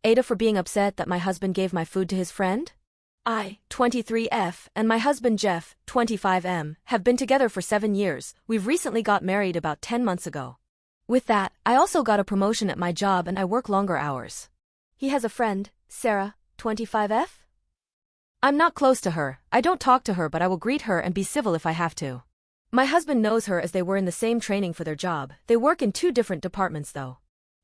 AITA for being upset that my husband gave my food to his friend? I, 23F, and my husband Jeff, 25M, have been together for 7 years. We've recently got married about 10 months ago. With that, I also got a promotion at my job and I work longer hours. He has a friend, Sarah, 25F? I'm not close to her, I don't talk to her, but I will greet her and be civil if I have to. My husband knows her as they were in the same training for their job. They work in 2 different departments though.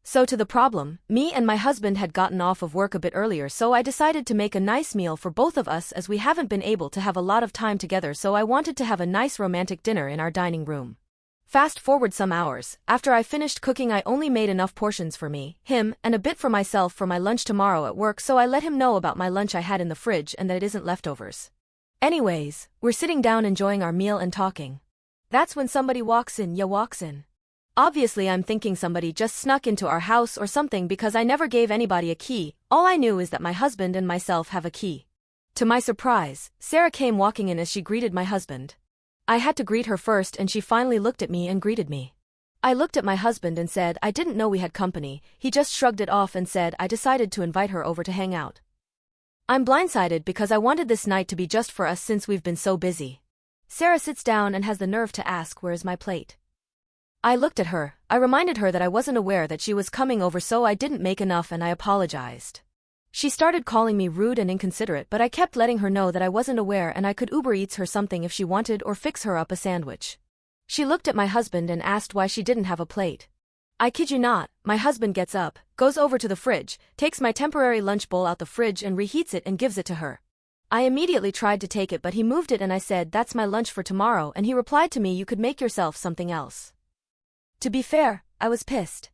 So to the problem, me and my husband had gotten off of work a bit earlier, so I decided to make a nice meal for both of us as we haven't been able to have a lot of time together, so I wanted to have a nice romantic dinner in our dining room. Fast forward some hours, after I finished cooking I only made enough portions for me, him, and a bit for myself for my lunch tomorrow at work, so I let him know about my lunch I had in the fridge and that it isn't leftovers. Anyways, we're sitting down enjoying our meal and talking. That's when somebody walks in. Obviously I'm thinking somebody just snuck into our house or something because I never gave anybody a key. All I knew is that my husband and myself have a key. To my surprise, Sarah came walking in as she greeted my husband. I had to greet her first and she finally looked at me and greeted me. I looked at my husband and said I didn't know we had company. He just shrugged it off and said I decided to invite her over to hang out. I'm blindsided because I wanted this night to be just for us since we've been so busy. Sarah sits down and has the nerve to ask where is my plate. I looked at her, I reminded her that I wasn't aware that she was coming over, so I didn't make enough and I apologized. She started calling me rude and inconsiderate, but I kept letting her know that I wasn't aware and I could Uber Eats her something if she wanted or fix her up a sandwich. She looked at my husband and asked why she didn't have a plate. I kid you not, my husband gets up, goes over to the fridge, takes my temporary lunch bowl out the fridge and reheats it and gives it to her. I immediately tried to take it, but he moved it and I said that's my lunch for tomorrow, and he replied to me you could make yourself something else. To be fair, I was pissed.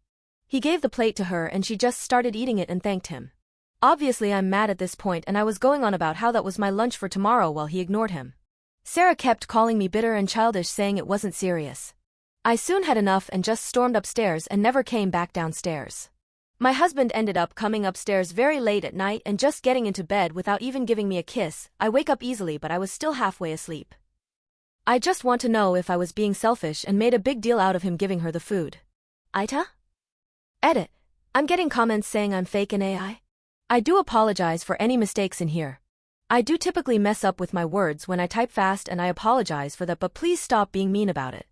He gave the plate to her and she just started eating it and thanked him. Obviously I'm mad at this point and I was going on about how that was my lunch for tomorrow while he ignored him. Sarah kept calling me bitter and childish, saying it wasn't serious. I soon had enough and just stormed upstairs and never came back downstairs. My husband ended up coming upstairs very late at night and just getting into bed without even giving me a kiss. I wake up easily but I was still halfway asleep. I just want to know if I was being selfish and made a big deal out of him giving her the food. AITA? Edit. I'm getting comments saying I'm fake and AI. I do apologize for any mistakes in here. I do typically mess up with my words when I type fast and I apologize for that, but please stop being mean about it.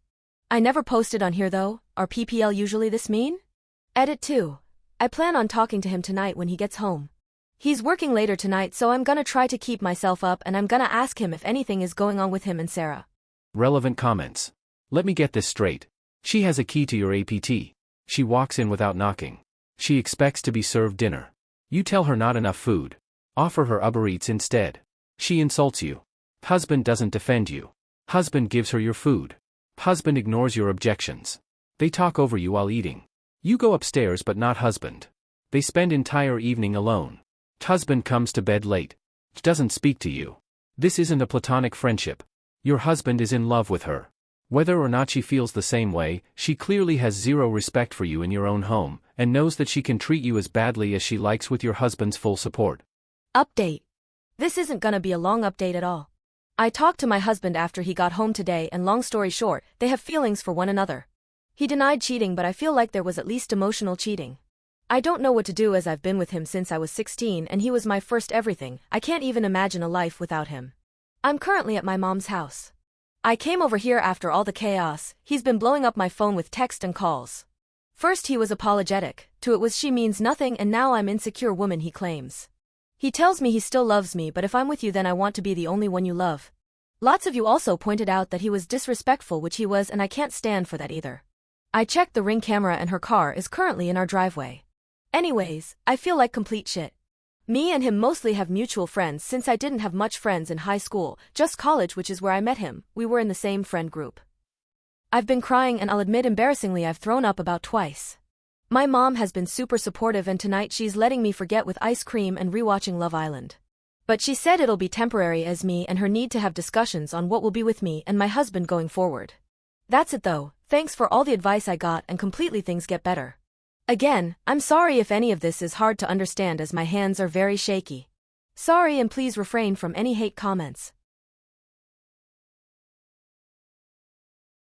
I never posted on here though. Are PPL usually this mean? Edit 2. I plan on talking to him tonight when he gets home. He's working later tonight, so I'm gonna try to keep myself up and I'm gonna ask him if anything is going on with him and Sarah. Relevant comments. Let me get this straight. She has a key to your APT. She walks in without knocking. She expects to be served dinner. You tell her not enough food. Offer her Uber Eats instead. She insults you. Husband doesn't defend you. Husband gives her your food. Husband ignores your objections. They talk over you while eating. You go upstairs but not husband. They spend entire evening alone. Husband comes to bed late. Doesn't speak to you. This isn't a platonic friendship. Your husband is in love with her. Whether or not she feels the same way, she clearly has zero respect for you in your own home, and knows that she can treat you as badly as she likes with your husband's full support. Update. This isn't gonna be a long update at all. I talked to my husband after he got home today, and long story short, they have feelings for one another. He denied cheating, but I feel like there was at least emotional cheating. I don't know what to do as I've been with him since I was 16 and he was my first everything. I can't even imagine a life without him. I'm currently at my mom's house. I came over here after all the chaos. He's been blowing up my phone with text and calls. First he was apologetic, to it was she means nothing, and now I'm insecure woman he claims. He tells me he still loves me, but if I'm with you then I want to be the only one you love. Lots of you also pointed out that he was disrespectful, which he was, and I can't stand for that either. I checked the Ring camera and her car is currently in our driveway. Anyways, I feel like complete shit. Me and him mostly have mutual friends since I didn't have much friends in high school, just college, which is where I met him. We were in the same friend group. I've been crying and I'll admit embarrassingly I've thrown up about twice. My mom has been super supportive and tonight she's letting me forget with ice cream and rewatching Love Island. But she said it'll be temporary as me and her need to have discussions on what will be with me and my husband going forward. That's it though, thanks for all the advice I got and completely things get better. Again, I'm sorry if any of this is hard to understand as my hands are very shaky. Sorry and please refrain from any hate comments.